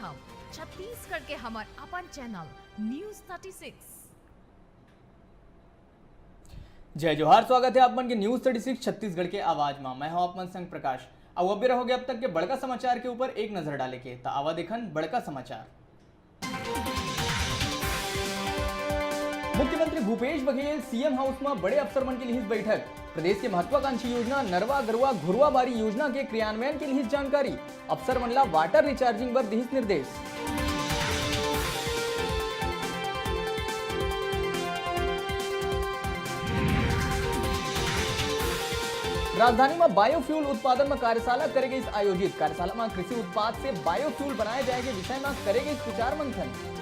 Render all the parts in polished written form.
देखब छत्तीसगढ़ के हमार अपन चैनल न्यूज 36। जय जोहार, स्वागत है आप मन के न्यूज 36 छत्तीसगढ़ के आवाज में। मैं हूं आप मन संग प्रकाश। अब भी रहोगे अब तक के बड़का समाचार के ऊपर एक नजर डाले के तो आवा देखन बड़का समाचार। मुख्यमंत्री भूपेश बघेल सीएम हाउस में बड़े अफसर मन के लिए बैठक। प्रदेश के महत्वाकांक्षी योजना नरवा गरवा घुरवा बारी योजना के क्रियान्वयन के लिए जानकारी। अफसर मन ला वाटर रिचार्जिंग पर दिहिस निर्देश। राजधानी में बायोफ्यूल उत्पादन में कार्यशाला करे गई आयोजित। कार्यशाला में कृषि उत्पाद से बायोफ्यूल बनाए जाएंगे विषय में करे गई विचार मंथन।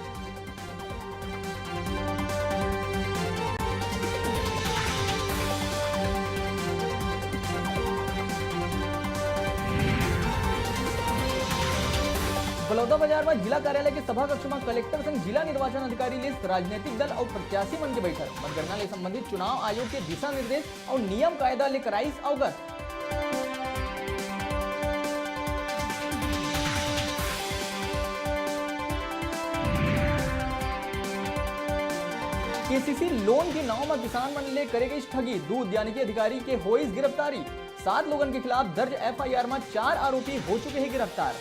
बलौदाबाजार में जिला कार्यालय के सभा कक्ष में कलेक्टर संग जिला निर्वाचन अधिकारी लिस्ट राजनीतिक दल और प्रत्याशी मन की बैठक। मतगणना ले संबंधित चुनाव आयोग के दिशा निर्देश और नियम कायदा ले कराइस अवगत। केसीसी लोन के नाव में किसान मन ले करे गई ठगी। दूध उद्यानिकी अधिकारी के होइस गिरफ्तारी। 7 लोगों के खिलाफ दर्ज एफआईआर में 4 आरोपी हो चुके हैं गिरफ्तार।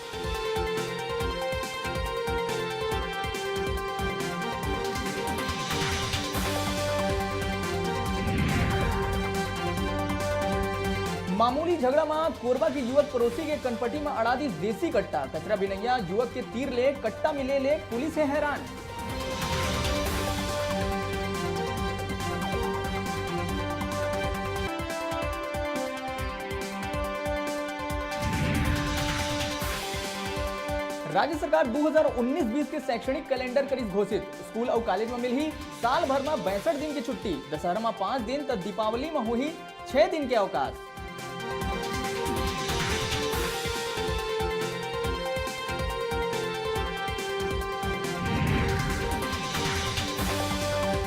मामूली झगड़ा में कोरबा के युवक पड़ोसी के कनपटी में अड़ा दी देसी कट्टा। कचरा बिनैया युवक के तीर ले कट्टा मिले ले पुलिस है हैरान। राज्य सरकार 2019-20 के शैक्षणिक कैलेंडर करी घोषित। स्कूल और कॉलेज में मिली साल भर में 62 दिन की छुट्टी। दशहरा में 5 दिन तक दीपावली में हुई 6 दिन के अवकाश।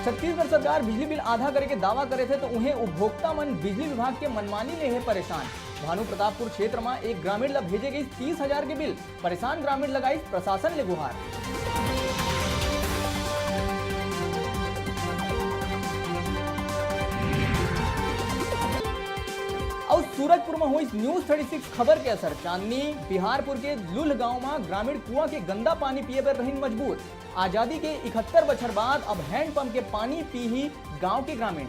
छत्तीसगढ़ सरकार बिजली बिल आधा करे के दावा करे थे तो उन्हें उपभोक्ता मन बिजली विभाग के मनमानी ले है परेशान। भानु प्रतापपुर क्षेत्र में एक ग्रामीण ला भेजे गई 30,000 के बिल। परेशान ग्रामीण लगाई प्रशासन ले गुहार। और सूरजपुर में हुई न्यूज 36 खबर के असर। चांदनी बिहारपुर के लुल गांव में ग्रामीण कुआं के गंदा पानी पिए पर रही मजबूर। आजादी के 71 बछर बाद अब हैंडपंप के पानी पी ही गांव के ग्रामीण।